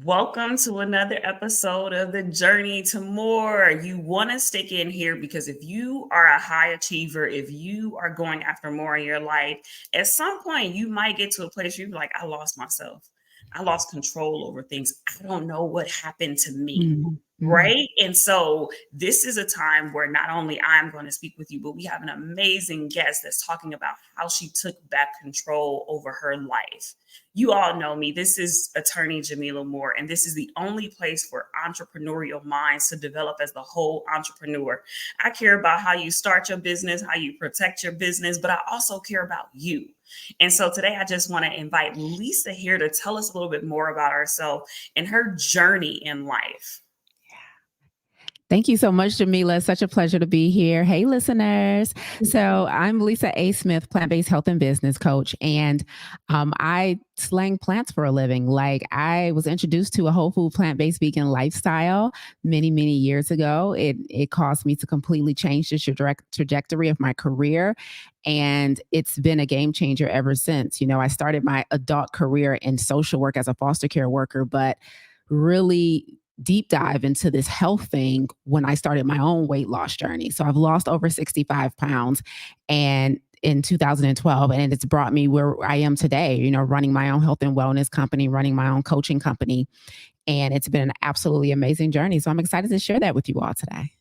Welcome to another episode of the Journey to More. You want to stick in here because if you are a high achiever, if you are going after more in your life, at some point you might get to a place where you're like, I lost myself. I lost control over things. I don't know what happened to me. Mhm, mhm. Right. And so this is a time where not only I'm going to speak with you, but we have an amazing guest that's talking about how she took back control over her life. You all know me. This is attorney Jamila Moore, and this is the only place for entrepreneurial minds to develop as the whole entrepreneur. I care about how you start your business, how you protect your business, but I also care about you. And so today I just want to invite Lisa here to tell us a little bit more about herself and her journey in life. Thank you so much, Jamila. Such a pleasure to be here. Hey, listeners. So, I'm Lisa A. Smith, plant based health and business coach, and I slang plants for a living. Like, I was introduced to a whole food, plant based vegan lifestyle many years ago. It caused me to completely change the trajectory of my career. And it's been a game changer ever since. I started my adult career in social work as a foster care worker, but really deep dive into this health thing when I started my own weight loss journey. So I've lost over 65 pounds and in 2012, and it's brought me where I am today, running my own health and wellness company, running my own coaching company. And it's been an absolutely amazing journey. So I'm excited to share that with you all today.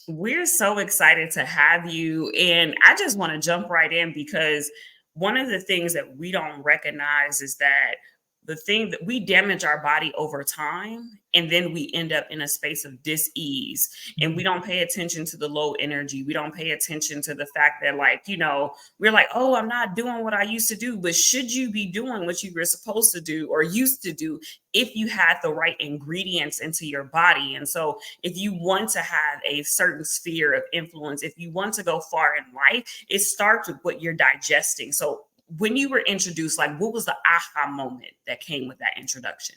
We're so excited to have you. And I just want to jump right in because one of the things that we don't recognize is that the thing that we damage our body over time, and then we end up in a space of dis-ease, and we don't pay attention to the low energy. We don't pay attention to the fact that, like, we're like, oh, I'm not doing what I used to do. But should you be doing what you were supposed to do or used to do if you had the right ingredients into your body? And so if you want to have a certain sphere of influence, if you want to go far in life, it starts with what you're digesting. So when you were introduced, like, what was the aha moment that came with that introduction?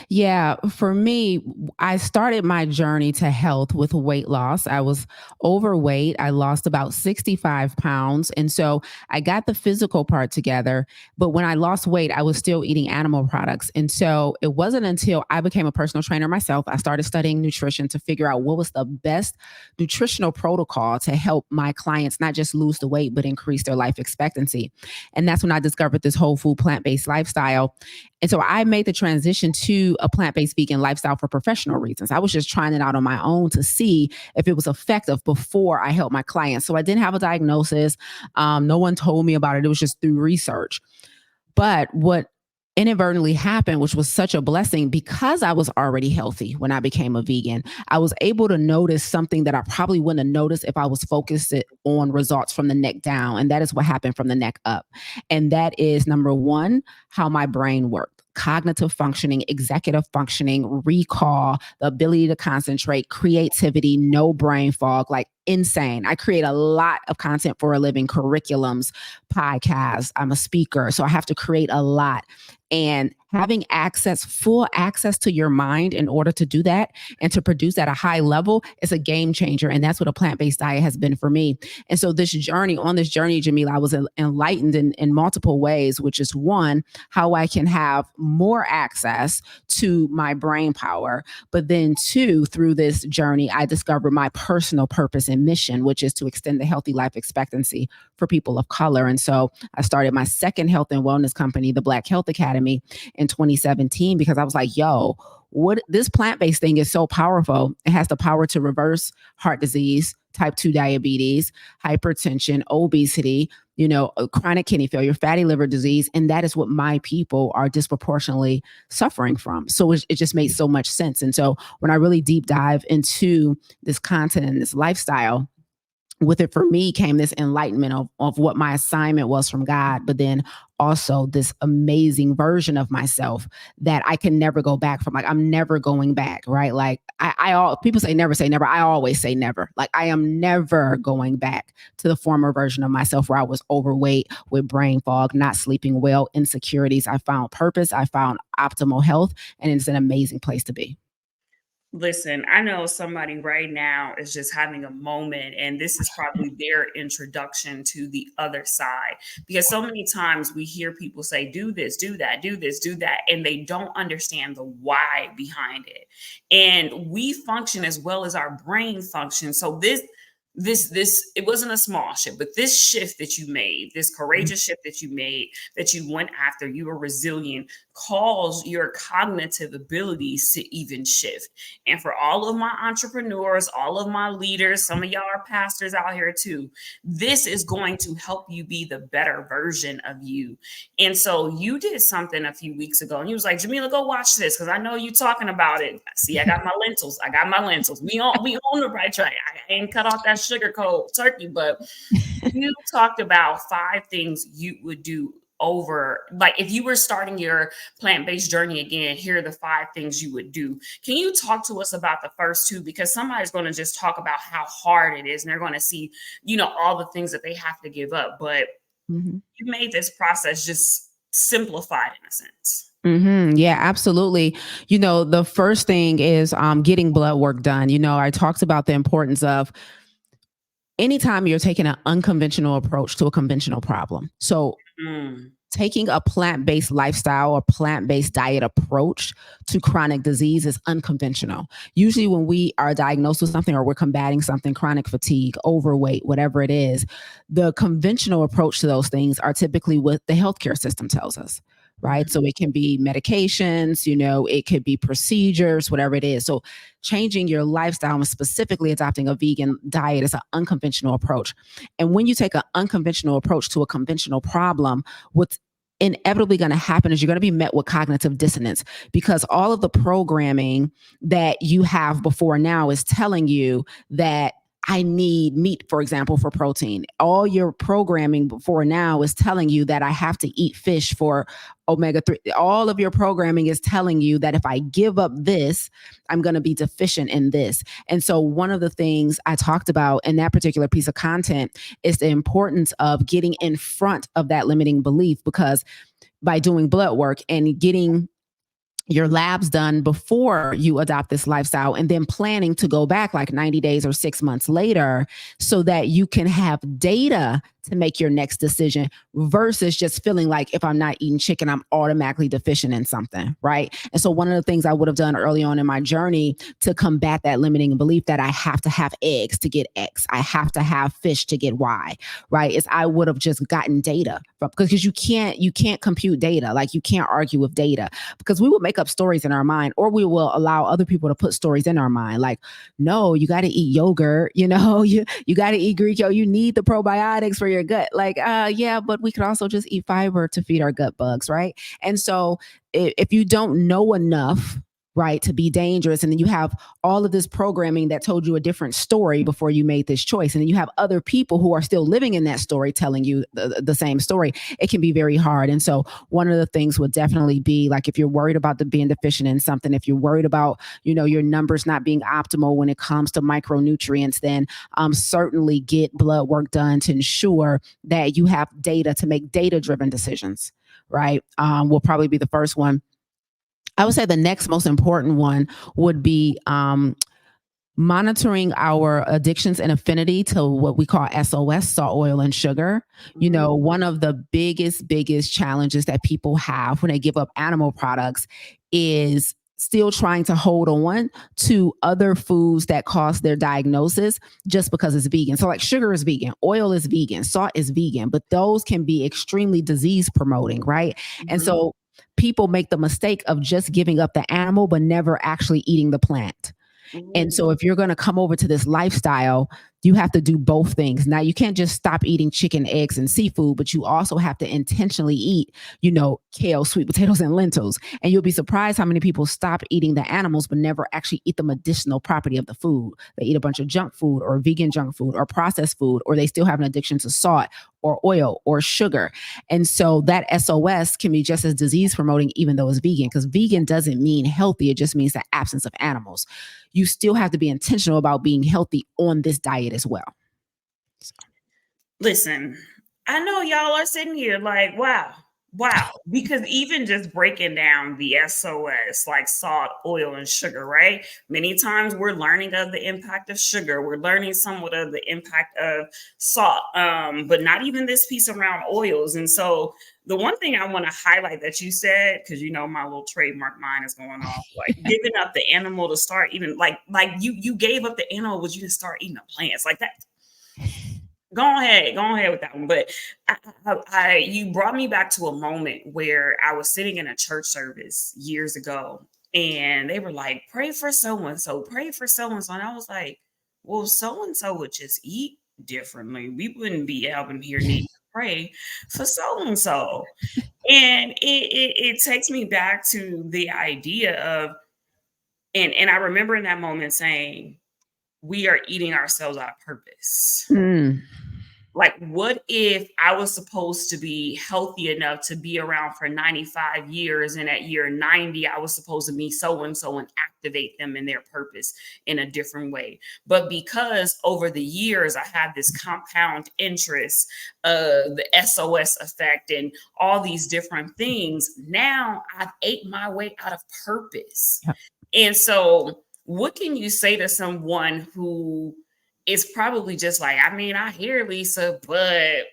Yeah, for me, I started my journey to health with weight loss. I was overweight. I lost about 65 pounds. And so I got the physical part together. But when I lost weight, I was still eating animal products. And so it wasn't until I became a personal trainer myself, I started studying nutrition to figure out what was the best nutritional protocol to help my clients not just lose the weight, but increase their life expectancy. And that's when I discovered this whole food, plant based lifestyle. And so I made the transition to a plant based vegan lifestyle for professional reasons. I was just trying it out on my own to see if it was effective before I helped my clients. So I didn't have a diagnosis. No one told me about it. It was just through research. But what inadvertently happened, which was such a blessing because I was already healthy when I became a vegan, I was able to notice something that I probably wouldn't have noticed if I was focused on results from the neck down. And that is what happened from the neck up. And that is number one, how my brain worked. Cognitive functioning, executive functioning, recall, the ability to concentrate, creativity, no brain fog, like insane. I create a lot of content for a living, curriculums, podcasts. I'm a speaker, so I have to create a lot. And having access, full access to your mind in order to do that and to produce at a high level is a game changer. And that's what a plant based diet has been for me. And so, on this journey, Jamila, I was enlightened in multiple ways, which is one, how I can have more access to my brain power. But then, two, through this journey, I discovered my personal purpose and mission, which is to extend the healthy life expectancy for people of color. And so, I started my second health and wellness company, the Black Health Academy, in 2017 because I was like, yo, what this plant-based thing is so powerful. It has the power to reverse heart disease, type 2 diabetes, hypertension, obesity, chronic kidney failure, fatty liver disease. And that is what my people are disproportionately suffering from. So it just made so much sense. And so when I really deep dive into this content and this lifestyle, with it for me came this enlightenment of what my assignment was from God, but then also this amazing version of myself that I can never go back from. Like, I'm never going back, right? Like people say never. I always say never. Like, I am never going back to the former version of myself where I was overweight with brain fog, not sleeping well, insecurities. I found purpose. I found optimal health, and it's an amazing place to be. Listen, I know somebody right now is just having a moment, and this is probably their introduction to the other side. Because so many times we hear people say, do this, do that, do this, do that, and they don't understand the why behind it. And we function as well as our brain functions. So this it wasn't a small shift, but this shift that you made, this courageous shift that you made, that you went after, you were resilient, cause your cognitive abilities to even shift. And for all of my entrepreneurs, all of my leaders, some of y'all are pastors out here too, this is going to help you be the better version of you. And so you did something a few weeks ago and you was like, Jamila, go watch this because I know you talking about it. See, I got my lentils. I got my lentils. We on the right track. I ain't cut off that sugar coat turkey, but you talked about 5 things you would do over, like if you were starting your plant-based journey again, here are the 5 things you would do. Can you talk to us about the first two? Because somebody's going to just talk about how hard it is and they're going to see, all the things that they have to give up. But Mhm. you made this process just simplified in a sense. Yeah, absolutely. The first thing is getting blood work done. I talked about the importance of anytime you're taking an unconventional approach to a conventional problem. So, Mm, taking a plant based lifestyle or plant based diet approach to chronic disease is unconventional. Usually, when we are diagnosed with something or we're combating something, chronic fatigue, overweight, whatever it is, the conventional approach to those things are typically what the healthcare system tells us. Right. So mhm. it can be medications, it could be procedures, whatever it is. So changing your lifestyle and specifically adopting a vegan diet is an unconventional approach. And when you take an unconventional approach to a conventional problem, what's inevitably going to happen is you're going to be met with cognitive dissonance because all of the programming that you have before now is telling you that I need meat, for example, for protein. All your programming before now is telling you that I have to eat fish for omega 3. All of your programming is telling you that if I give up this, I'm going to be deficient in this. And so, one of the things I talked about in that particular piece of content is the importance of getting in front of that limiting belief because by doing blood work and getting your labs done before you adopt this lifestyle and then planning to go back like 90 days or 6 months later so that you can have data to make your next decision versus just feeling like if I'm not eating chicken, I'm automatically deficient in something. Right. And so, one of the things I would have done early on in my journey to combat that limiting belief that I have to have eggs to get X, I have to have fish to get Y, right, is I would have just gotten data because you can't compute data. Like you can't argue with data because we will make up stories in our mind or we will allow other people to put stories in our mind like, no, you got to eat yogurt, you got to eat Greek yogurt, you need the probiotics for your gut. Like, yeah, but we could also just eat fiber to feed our gut bugs, right? And so if you don't know enough, right, to be dangerous, and then you have all of this programming that told you a different story before you made this choice, and then you have other people who are still living in that story telling you the same story, it can be very hard. And so one of the things would definitely be like if you're worried about being deficient in something, if you're worried about your numbers not being optimal when it comes to micronutrients, then certainly get blood work done to ensure that you have data to make data driven decisions. Right, will probably be the first one. I would say the next most important one would be monitoring our addictions and affinity to what we call SOS, salt, oil, and sugar. Mm, One of the biggest challenges that people have when they give up animal products is still trying to hold on to other foods that cause their diagnosis just because it's vegan. So, like sugar is vegan, oil is vegan, salt is vegan, but those can be extremely disease promoting, right? And mhm. so people make the mistake of just giving up the animal, but never actually eating the plant. And Ooh, so if you're going to come over to this lifestyle, you have to do both things. Now, you can't just stop eating chicken, eggs, and seafood, but you also have to intentionally eat, kale, sweet potatoes, and lentils. And you'll be surprised how many people stop eating the animals, but never actually eat the medicinal property of the food. They eat a bunch of junk food or vegan junk food or processed food, or they still have an addiction to salt or oil or sugar. And so that SOS can be just as disease promoting, even though it's vegan, because vegan doesn't mean healthy. It just means the absence of animals. You still have to be intentional about being healthy on this diet as well. So, listen, I know y'all are sitting here like, wow. Wow, because even just breaking down the SOS, like salt, oil, and sugar, right? Many times we're learning of the impact of sugar. We're learning somewhat of the impact of salt, but not even this piece around oils. And so, the one thing I want to highlight that you said, because you know my little trademark mind is going off, like giving up the animal to start eating, like you gave up the animal, but you didn't start eating the plants, like that. Go ahead with that one. But you brought me back to a moment where I was sitting in a church service years ago, and they were like, "Pray for so and so, pray for so and so," and I was like, "Well, so and so would just eat differently. We wouldn't be helping here needing to pray for so and so." And it takes me back to the idea of, and I remember in that moment saying, "We are eating ourselves out of purpose." Mm. Like, what if I was supposed to be healthy enough to be around for 95 years, and at year 90 I was supposed to be so and so and activate them in their purpose in a different way? But because over the years I had this compound interest, the SOS effect and all these different things, now I've ate my way out of purpose. Yep. And so what can you say to someone who is probably just like, I mean, I hear Lisa, but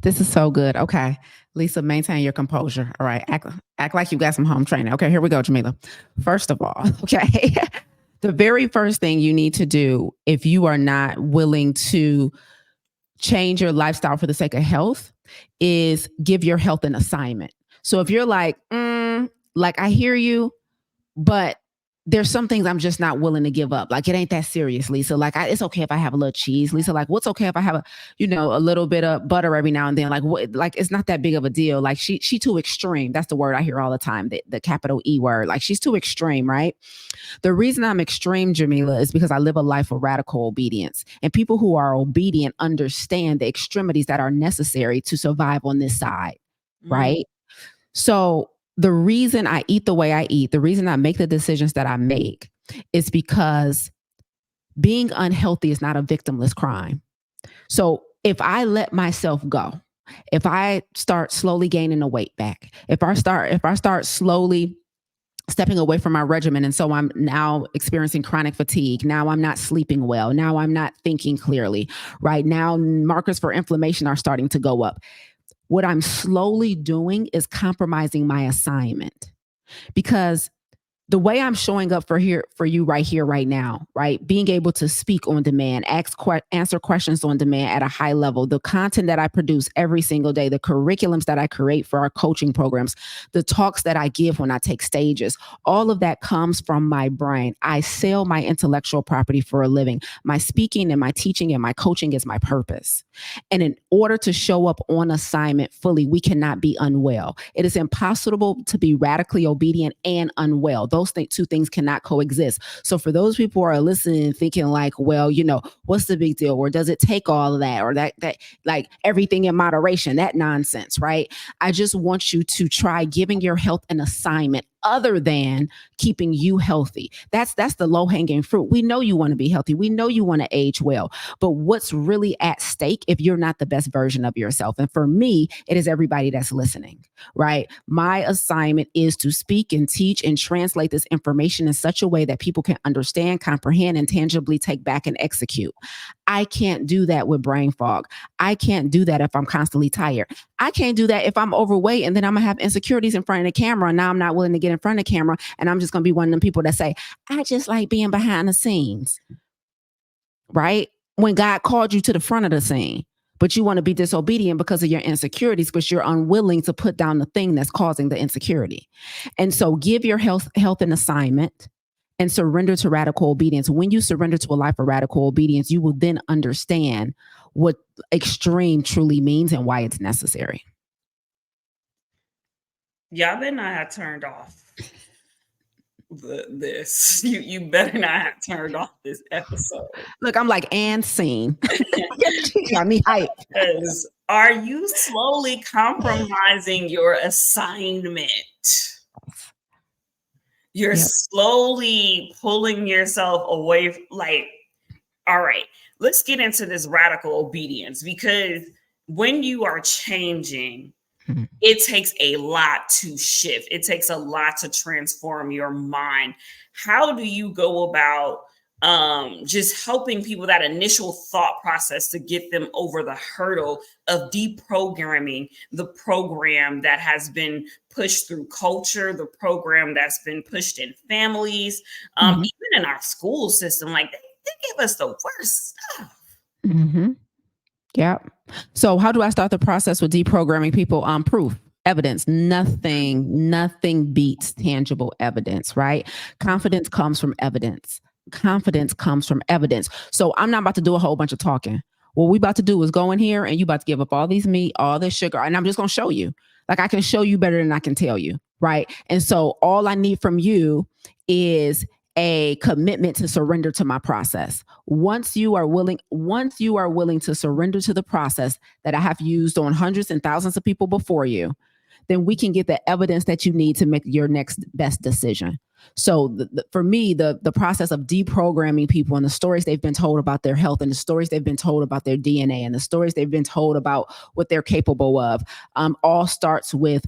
This is so good. Okay. Lisa, maintain your composure. All right. Act like you got some home training. Okay, here we go, Jamila. First of all, okay. The very first thing you need to do if you are not willing to change your lifestyle for the sake of health is give your health an assignment. So if you're like I hear you, but there's some things I'm just not willing to give up. Like it ain't that serious, Lisa. Like it's okay if I have a little cheese, Lisa. Like what's okay if I have a little bit of butter every now and then. Like what? Like it's not that big of a deal. Like she too extreme. That's the word I hear all the time. The capital E word. Like she's too extreme, right? The reason I'm extreme, Jamila, is because I live a life of radical obedience, and people who are obedient understand the extremities that are necessary to survive on this side, mm, right? So the reason I eat the way I eat, the reason I make the decisions that I make is because being unhealthy is not a victimless crime. So if I let myself go, if I start slowly gaining the weight back, if I start slowly stepping away from my regimen, and so I'm now experiencing chronic fatigue, now I'm not sleeping well, now I'm not thinking clearly, right? Now markers for inflammation are starting to go up. What I'm slowly doing is compromising my assignment, because the way I'm showing up for you right here, right now, right? Being able to speak on demand, answer questions on demand at a high level, the content that I produce every single day, the curriculums that I create for our coaching programs, the talks that I give when I take stages, all of that comes from my brain. I sell my intellectual property for a living. My speaking and my teaching and my coaching is my purpose. And in order to show up on assignment fully, we cannot be unwell. It is impossible to be radically obedient and unwell. Those two things cannot coexist. So for those people who are listening and thinking like, well, what's the big deal? Or does it take all of that? Or that like everything in moderation, that nonsense, right? I just want you to try giving your health an assignment other than keeping you healthy. That's the low-hanging fruit. We know you want to be healthy. We know you want to age well. But what's really at stake if you're not the best version of yourself? And for me, it is everybody that's listening, right? My assignment is to speak and teach and translate this information in such a way that people can understand, comprehend, and tangibly take back and execute. I can't do that with brain fog. I can't do that if I'm constantly tired. I can't do that if I'm overweight and then I'm gonna have insecurities in front of the camera. And now I'm not willing to get in front of the camera. And I'm just gonna be one of them people that say, I just like being behind the scenes, right? When God called you to the front of the scene, but you want to be disobedient because of your insecurities, because you're unwilling to put down the thing that's causing the insecurity. And so give your health an assignment and surrender to radical obedience. When you surrender to a life of radical obedience, you will then understand what extreme truly means and why it's necessary. y'all better not have turned off this. You better not have turned off this episode. Look, I'm like, and scene. She got me hype. Because are you slowly compromising your assignment? You're Yep. slowly pulling yourself away. Like, all right, let's get into this radical obedience, because when you are changing, Mhm. it takes a lot to shift. It takes a lot to transform your mind. How do you go about just helping people that initial thought process to get them over the hurdle of deprogramming the program that has been pushed through culture, the program that's been pushed in families, Mhm. even in our school system? Like they give us the worst stuff. Mhm. Yeah. So how do I start the process with deprogramming people? Proof, evidence. Nothing beats tangible evidence, right? Confidence comes from evidence. Confidence comes from evidence. So I'm not about to do a whole bunch of talking. What we about to do is go in here and you about to give up all these meat, all this sugar, and I'm just gonna show you. Like I can show you better than I can tell you, right? And so all I need from you is a commitment to surrender to my process. Once you are willing to surrender to the process that I have used on hundreds and thousands of people before you, then we can get the evidence that you need to make your next best decision. So for me, the process of deprogramming people and the stories they've been told about their health and the stories they've been told about their DNA and the stories they've been told about what they're capable of, all starts with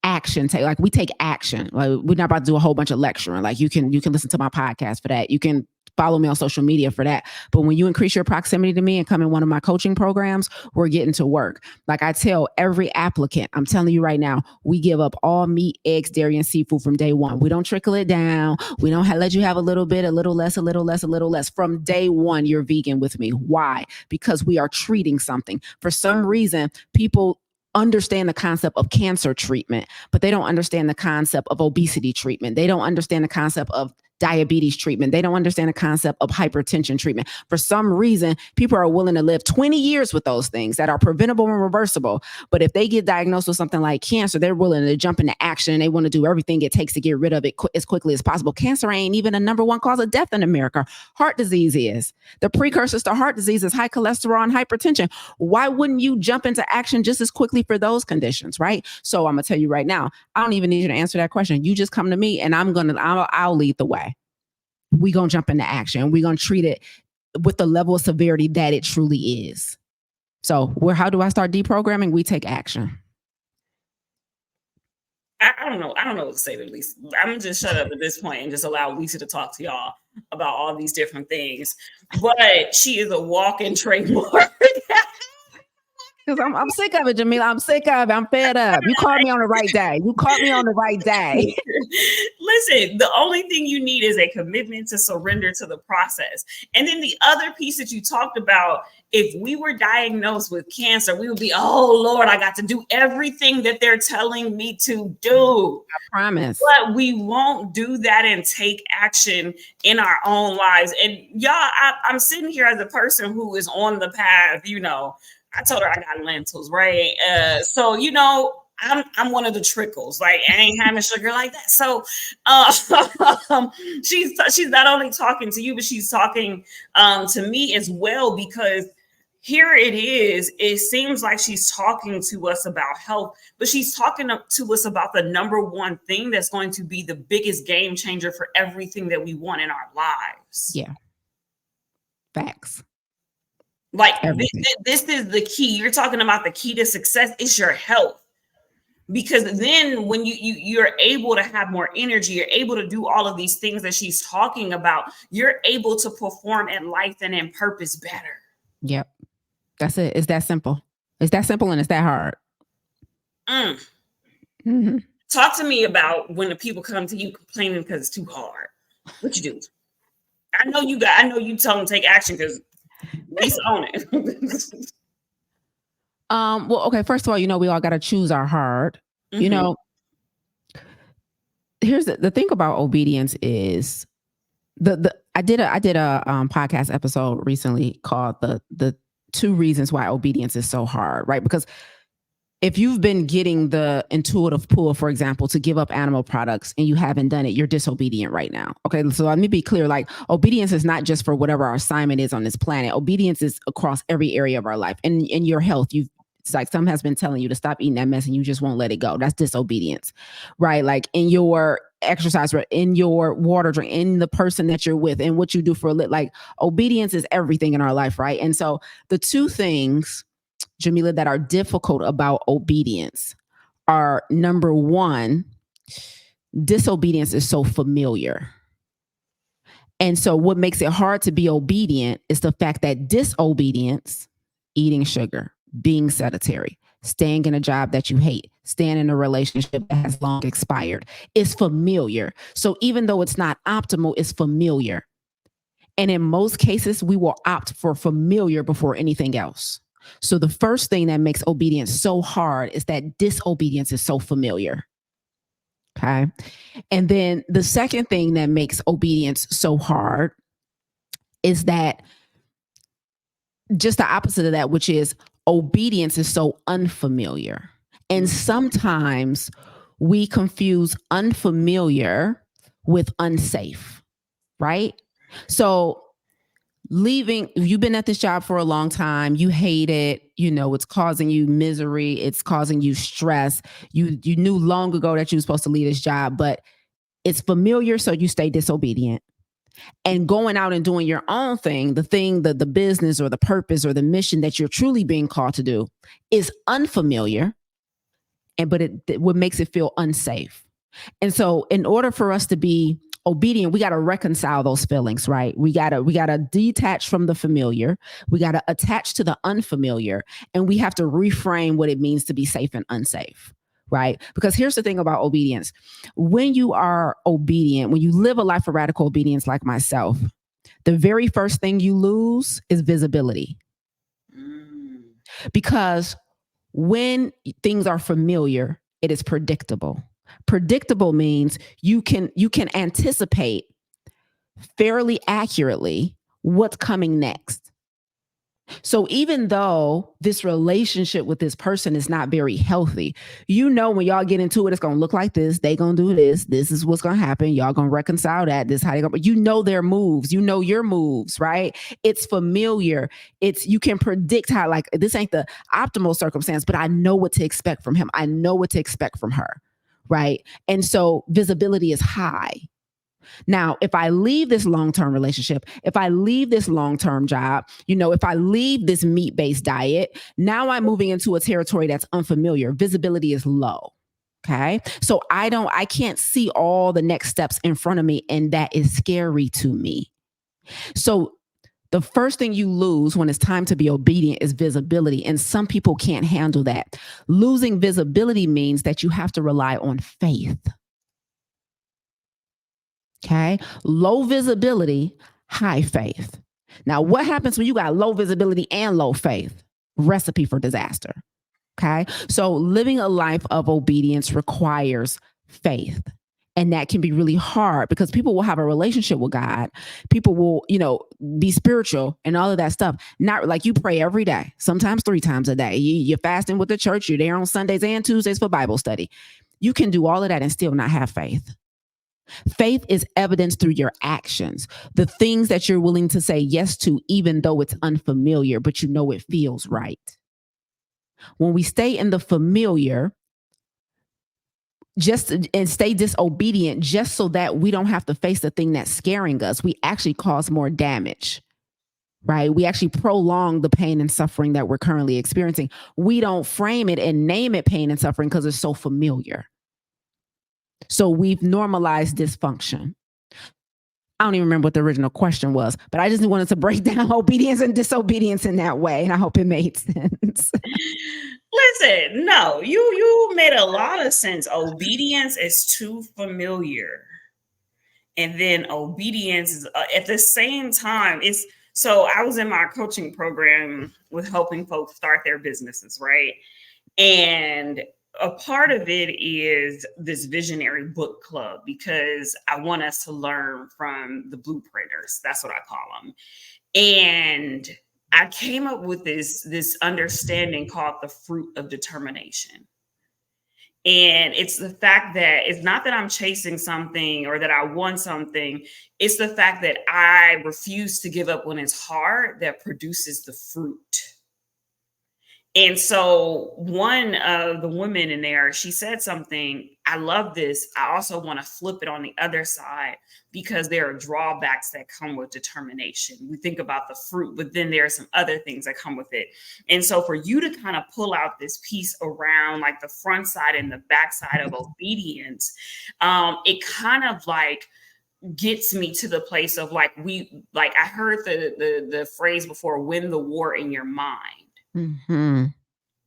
action. Take like we take action. Like we're not about to do a whole bunch of lecturing. Like you can listen to my podcast for that. You can follow me on social media for that. But when you increase your proximity to me and come in one of my coaching programs, we're getting to work. Like I tell every applicant, I'm telling you right now, we give up all meat, eggs, dairy, and seafood from day one. We don't trickle it down. We don't let you have a little bit, a little less, a little less, a little less. From day one, you're vegan with me. Why? Because we are treating something. For some reason, people understand the concept of cancer treatment, but they don't understand the concept of obesity treatment. They don't understand the concept of diabetes treatment. They don't understand the concept of hypertension treatment. For some reason, people are willing to live 20 years with those things that are preventable and reversible. But if they get diagnosed with something like cancer, they're willing to jump into action and they want to do everything it takes to get rid of it as quickly as possible. Cancer ain't even a number one cause of death in America. Heart disease is. The precursors to heart disease is high cholesterol and hypertension. Why wouldn't you jump into action just as quickly for those conditions, right? So I'm gonna tell you right now, I don't even need you to answer that question. You just come to me and I'll lead the way. We gonna jump into action. We gonna treat it with the level of severity that it truly is. So how do I start deprogramming? We take action. I don't know. I don't know what to say to Lisa. I'm gonna just shut up at this point and just allow Lisa to talk to y'all about all these different things. But she is a walking trademark. Because I'm sick of it, Jamila. I'm sick of it. I'm fed up. You called me on the right day. You caught me on the right day. Listen, the only thing you need is a commitment to surrender to the process. And then the other piece that you talked about, if we were diagnosed with cancer, we would be, oh Lord, I got to do everything that they're telling me to do. I promise. But we won't do that and take action in our own lives. And y'all, I'm sitting here as a person who is on the path, I told her I got lentils, right? So I'm one of the trickles. Like I ain't having sugar like that. So she's not only talking to you, but she's talking to me as well, because here it is. It seems like she's talking to us about health, but she's talking to us about the number one thing that's going to be the biggest game changer for everything that we want in our lives. Yeah. Facts. Like this is the key. You're talking about the key to success. It's your health. Because then when you're able to have more energy, you're able to do all of these things that she's talking about, you're able to perform in life and in purpose better. Yep. That's it. It's that simple. It's that simple and it's that hard. Mm-hmm. Talk to me about when the people come to you complaining because it's too hard. What you do? I know you tell them to take action because Lisa own it. Well, okay, first of all, we all got to choose our heart. Mm-hmm. Here's the thing about obedience is I did a podcast episode recently called the 2 reasons why obedience is so hard, right? Because if you've been getting the intuitive pull, for example, to give up animal products and you haven't done it, you're disobedient right now. Okay. So let me be clear. Like obedience is not just for whatever our assignment is on this planet. Obedience is across every area of our life. And in your health, it's like someone has been telling you to stop eating that mess and you just won't let it go. That's disobedience, right? Like in your exercise, in your water drink, in the person that you're with, and what you do for a like obedience is everything in our life, right? And so the 2 things Jamila, that are difficult about obedience are: number one, disobedience is so familiar. And so, what makes it hard to be obedient is the fact that disobedience, eating sugar, being sedentary, staying in a job that you hate, staying in a relationship that has long expired, is familiar. So, even though it's not optimal, it's familiar. And in most cases, we will opt for familiar before anything else. So, the first thing that makes obedience so hard is that disobedience is so familiar. Okay. And then the second thing that makes obedience so hard is that just the opposite of that, which is obedience is so unfamiliar. And sometimes we confuse unfamiliar with unsafe, right? So leaving, you've been at this job for a long time, you hate it, it's causing you misery, it's causing you stress. You knew long ago that you were supposed to leave this job, but it's familiar, so you stay disobedient. And going out and doing your own thing, the business or the purpose or the mission that you're truly being called to do is unfamiliar. But what makes it feel unsafe. And so in order for us to be obedient, we got to reconcile those feelings, right? We got to detach from the familiar. We got to attach to the unfamiliar, and we have to reframe what it means to be safe and unsafe. Right? Because here's the thing about obedience. When you are obedient, when you live a life of radical obedience like myself, the very first thing you lose is visibility. Because when things are familiar, it is predictable. Predictable means you can anticipate fairly accurately what's coming next. So even though this relationship with this person is not very healthy, when y'all get into it, it's going to look like this. They going to do this. This is what's going to happen. Y'all going to reconcile that. This is how they go. Their moves. Your moves, right? It's familiar. You can predict how, like, this ain't the optimal circumstance, but I know what to expect from him. I know what to expect from her, right? And so visibility is high. Now, if I leave this long-term relationship, if I leave this long-term job, if I leave this meat-based diet, now I'm moving into a territory that's unfamiliar. Visibility is low. Okay. So I can't see all the next steps in front of me, and that is scary to me. So the first thing you lose when it's time to be obedient is visibility. And some people can't handle that. Losing visibility means that you have to rely on faith. Okay. Low visibility, high faith. Now, what happens when you got low visibility and low faith? Recipe for disaster. Okay. So living a life of obedience requires faith. And that can be really hard because people will have a relationship with God. People will, be spiritual and all of that stuff. Not like you pray every day, sometimes 3 times a day. You're fasting with the church. You're there on Sundays and Tuesdays for Bible study. You can do all of that and still not have faith. Faith is evidence through your actions, the things that you're willing to say yes to, even though it's unfamiliar, but it feels right. When we stay in the familiar, and stay disobedient just so that we don't have to face the thing that's scaring us, we actually cause more damage. Right? We actually prolong the pain and suffering that we're currently experiencing. We don't frame it and name it pain and suffering because it's so familiar. So we've normalized dysfunction. I don't even remember what the original question was, but I just wanted to break down obedience and disobedience in that way. And I hope it made sense. Listen, no, you made a lot of sense. Obedience is too familiar. And then obedience is at the same time. So I was in my coaching program with helping folks start their businesses, right? And a part of it is this visionary book club because I want us to learn from the blueprinters. That's what I call them. And I came up with this understanding called the fruit of determination. And it's the fact that it's not that I'm chasing something or that I want something. It's the fact that I refuse to give up when it's hard that produces the fruit. And so one of the women in there, she said something. I love this. I also want to flip it on the other side because there are drawbacks that come with determination. We think about the fruit, but then there are some other things that come with it. And so for you to kind of pull out this piece around like the front side and the back side of obedience, it kind of like gets me to the place of like I heard the phrase before, win the war in your mind. Hmm.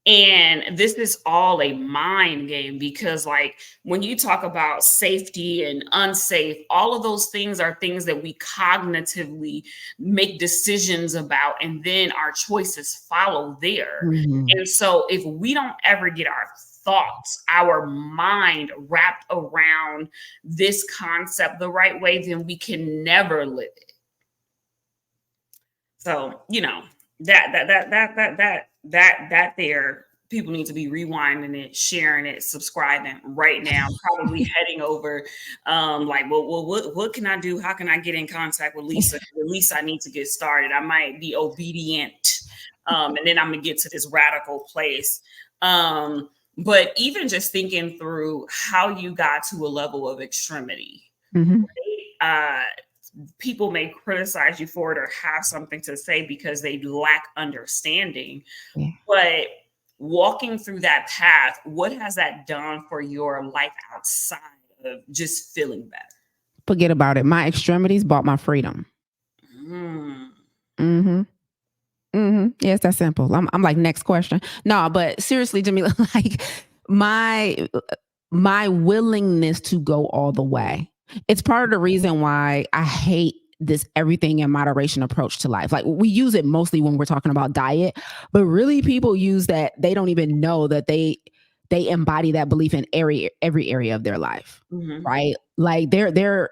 And this is all a mind game because, like, when you talk about safety and unsafe, all of those things are things that we cognitively make decisions about, and then our choices follow there. Hmm. And so, if we don't ever get our thoughts, our mind wrapped around this concept the right way, then we can never live it. So, that there, people need to be rewinding it, sharing it, subscribing right now, probably heading over. Like, well, what can I do? How can I get in contact with Lisa? At least I need to get started. I might be obedient. And then I'm gonna get to this radical place. But even just thinking through how you got to a level of extremity, Hmm. uh, people may criticize you for it or have something to say because they lack understanding. Yeah. But walking through that path, what has that done for your life outside of just feeling better? Forget about it. My extremities bought my freedom. Mm. Hmm. Hmm. Yeah, it's that simple. I'm like, next question. No, but seriously, Jamila, like my my willingness to go all the way. It's part of the reason why I hate this everything in moderation approach to life. Like we use it mostly when we're talking about diet, but really people use that they don't even know that they embody that belief in every area of their life. Hmm. Right? Like they're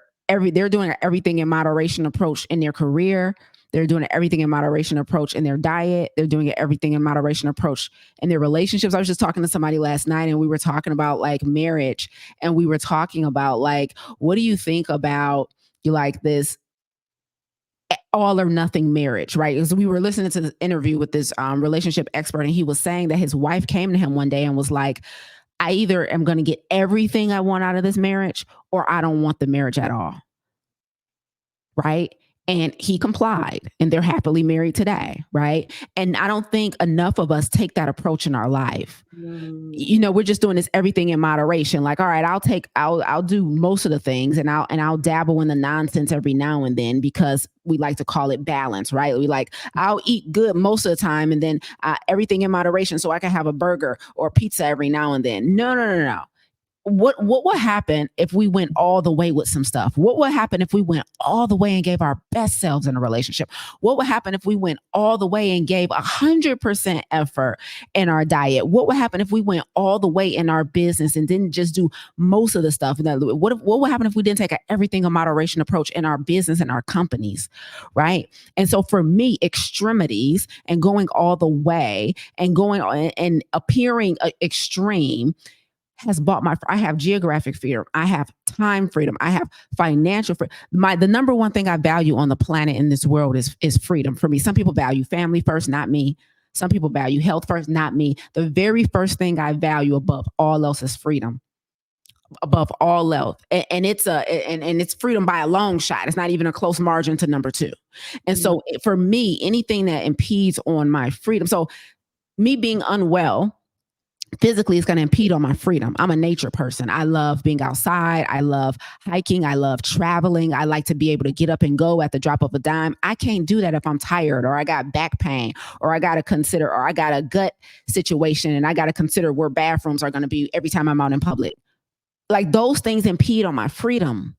doing everything in moderation approach in their career, they're doing everything in moderation approach in their diet. They're doing everything in moderation approach in their relationships. I was just talking to somebody last night and we were talking about like marriage and we were talking about like, what do you think about you like this all or nothing marriage, right? Because we were listening to this interview with this relationship expert and he was saying that his wife came to him one day and was like, I either am going to get everything I want out of this marriage or I don't want the marriage at all. Right? And he complied and they're happily married today, right? And I don't think enough of us take that approach in our life. Mm. You know, we're just doing this everything in moderation. Like, all right, I'll do most of the things and I'll dabble in the nonsense every now and then because we like to call it balance, right? We like, I'll eat good most of the time and then everything in moderation so I can have a burger or pizza every now and then. No, no, no, no. What would happen if we went all the way with some stuff? What would happen if we went all the way and gave our best selves in a relationship? What would happen if we went all the way and gave 100% effort in our diet? What would happen if we went all the way in our business and didn't just do most of the stuff? What would happen if we didn't take an everything in moderation approach in our business and our companies, right? And so for me, extremities and going all the way and going and appearing extreme has bought my I have geographic freedom, I have time freedom, I have financial freedom. The number one thing I value on the planet in this world is freedom for me. Some people value family first, not me. Some people value health first, not me. The very first thing I value above all else is freedom. Above all else. And and it's freedom by a long shot. It's not even a close margin to number two. And Mm. so for me, anything that impedes on my freedom. So me being unwell physically is going to impede on my freedom. I'm a nature person. I love being outside. I love hiking. I love traveling. I like to be able to get up and go at the drop of a dime. I can't do that if I'm tired or I got back pain or I got to consider or I got a gut situation and I got to consider where bathrooms are going to be every time I'm out in public. Like those things impede on my freedom.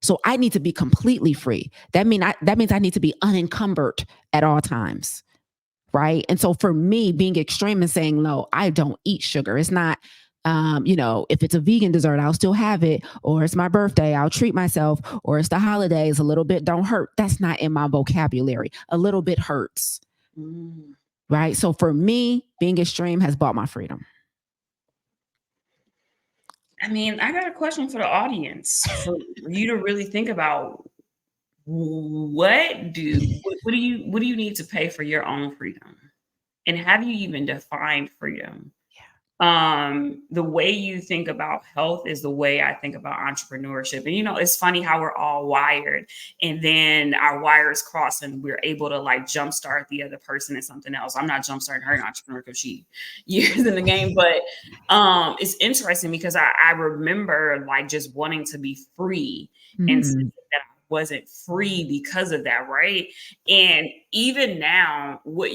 So I need to be completely free. That means I need to be unencumbered at all times. Right. And so for me, being extreme and saying, no, I don't eat sugar. It's not, if it's a vegan dessert, I'll still have it. Or it's my birthday, I'll treat myself. Or it's the holidays, a little bit don't hurt. That's not in my vocabulary. A little bit hurts. Mm. Right. So for me, being extreme has bought my freedom. I mean, I got a question for the audience for you to really think about. What do you need to pay for your own freedom? And have you even defined freedom? Yeah. The way you think about health is the way I think about entrepreneurship. And it's funny how we're all wired, and then our wires cross and we're able to like jumpstart the other person in something else. I'm not jumpstarting her in entrepreneur because she years in the game, but it's interesting because I remember like just wanting to be free and Mm. that I wasn't free because of that, right? And even now, what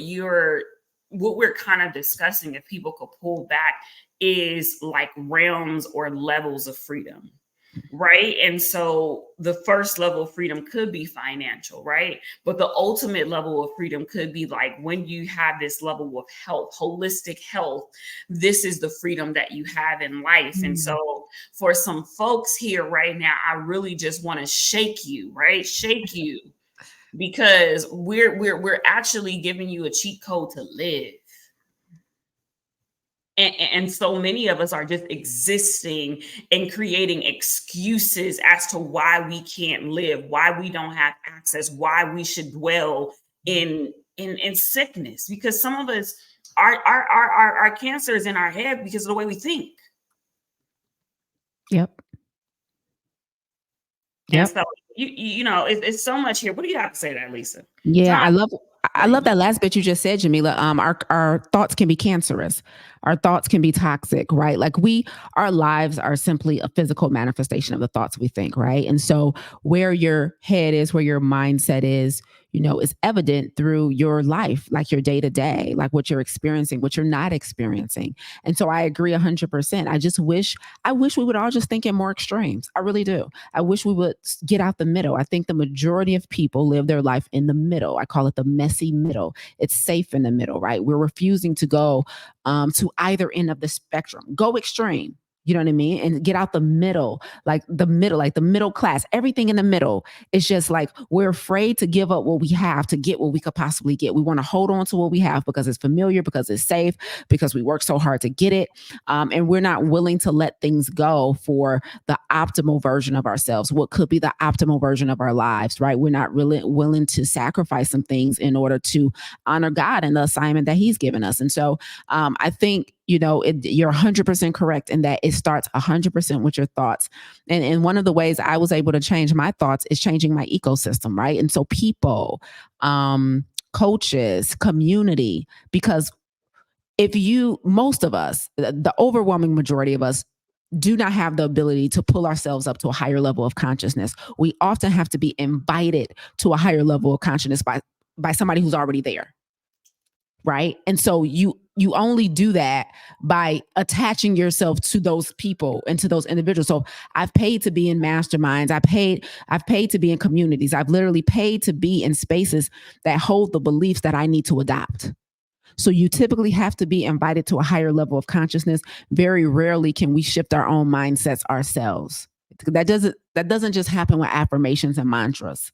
we're kind of discussing, if people could pull back, is like realms or levels of freedom, right? And so the first level of freedom could be financial, right? But the ultimate level of freedom could be like when you have this level of health, holistic health, this is the freedom that you have in life. And Mm. so for some folks here right now, I really just want to shake you, right? Shake you, because we're actually giving you a cheat code to live. And so many of us are just existing and creating excuses as to why we can't live, why we don't have access, why we should dwell in sickness. Because some of us, our cancer is in our head because of the way we think. Yep. And Yep. so it's so much here. What do you have to say to that, Lisa? Yeah, Time. I love that last bit you just said, Jamila. Our thoughts can be cancerous. Our thoughts can be toxic, right? Like our lives are simply a physical manifestation of the thoughts we think, right? And so where your head is, where your mindset is, is evident through your life, like your day to day, like what you're experiencing, what you're not experiencing. And so I agree 100%. I wish we would all just think in more extremes. I really do. I wish we would get out the middle. I think the majority of people live their life in the middle. I call it the messy middle. It's safe in the middle, right? We're refusing to go to either end of the spectrum. Go extreme. You know what I mean? And get out the middle, like the middle class, everything in the middle. It's just like we're afraid to give up what we have to get what we could possibly get. We want to hold on to what we have because it's familiar, because it's safe, because we work so hard to get it. And we're not willing to let things go for the optimal version of ourselves, what could be the optimal version of our lives, right? We're not really willing to sacrifice some things in order to honor God and the assignment that He's given us. And so I think, you're 100% correct in that it starts 100% with your thoughts. And one of the ways I was able to change my thoughts is changing my ecosystem, right? And so people, coaches, community, because most of us, the overwhelming majority of us, do not have the ability to pull ourselves up to a higher level of consciousness. We often have to be invited to a higher level of consciousness by somebody who's already there, right? And so you only do that by attaching yourself to those people and to those individuals. So I've paid to be in masterminds. I've paid to be in communities. I've literally paid to be in spaces that hold the beliefs that I need to adopt. So you typically have to be invited to a higher level of consciousness. Very rarely can we shift our own mindsets ourselves. That doesn't just happen with affirmations and mantras.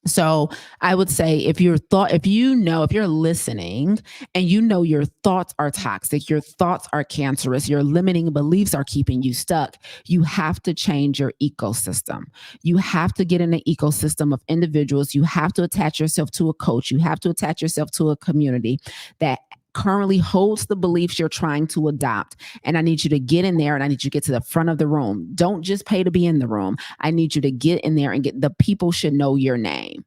So I would say if you're listening and your thoughts are toxic, your thoughts are cancerous, your limiting beliefs are keeping you stuck, you have to change your ecosystem. You have to get in an ecosystem of individuals. You have to attach yourself to a coach. You have to attach yourself to a community that currently holds the beliefs you're trying to adopt. And I need you to get in there and I need you to get to the front of the room. Don't just pay to be in the room. I need you to get in there and the people should know your name.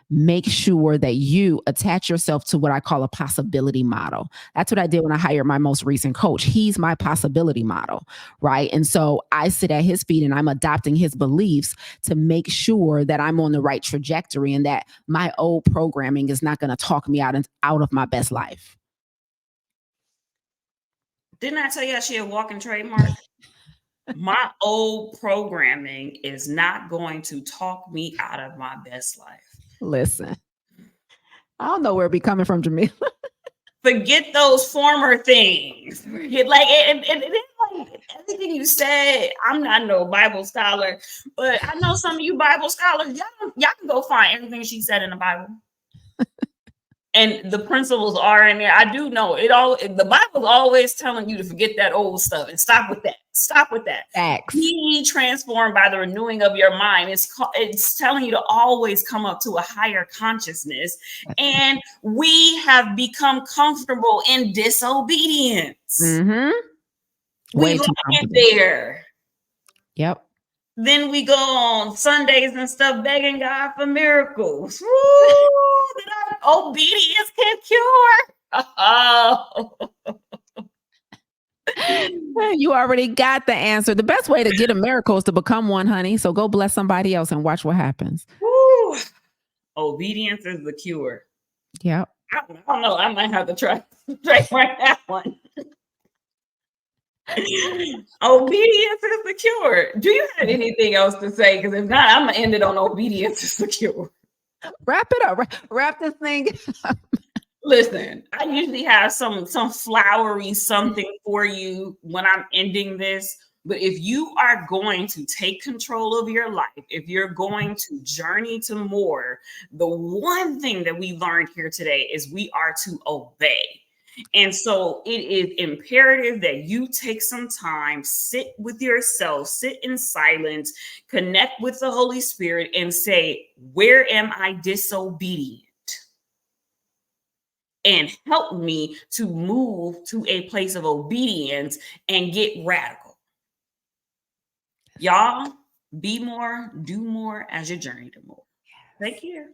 Make sure that you attach yourself to what I call a possibility model. That's what I did when I hired my most recent coach. He's my possibility model, right? And so I sit at his feet and I'm adopting his beliefs to make sure that I'm on the right trajectory and that my old programming is not going to talk me out of my best life. Didn't I tell you she a walking trademark? My old programming is not going to talk me out of my best life. Listen, I don't know where it be coming from, Jamila. Forget those former things. Like like everything you said. I'm not no Bible scholar, but I know some of you Bible scholars. Y'all can go find everything she said in the Bible, and the principles are in there. I do know it all. The Bible's always telling you to forget that old stuff and stop with that. Stop with that. Be Facts. ye transformed by the renewing of your mind. It's telling you to always come up to a higher consciousness. And we have become comfortable in disobedience. Mm-hmm. We Way like too it comfortable. there. Yep. Then we go on Sundays and stuff begging God for miracles. Woo! That our obedience can cure. Oh. You already got the answer. The best way to get a miracle is to become one, honey. So go bless somebody else and watch what happens. Woo. Obedience is the cure. Yep. I don't know. I might have to try that one. Obedience is the cure. Do you have anything else to say? Because if not, I'm gonna end it on obedience is the cure. Wrap it up. Wrap this thing. Listen, I usually have some flowery something for you when I'm ending this. But if you are going to take control of your life, if you're going to journey to more, the one thing that we learned here today is we are to obey. And so it is imperative that you take some time, sit with yourself, sit in silence, connect with the Holy Spirit, and say, where am I disobedient? And help me to move to a place of obedience and get radical. Y'all, be more, do more as you journey to more. Take care.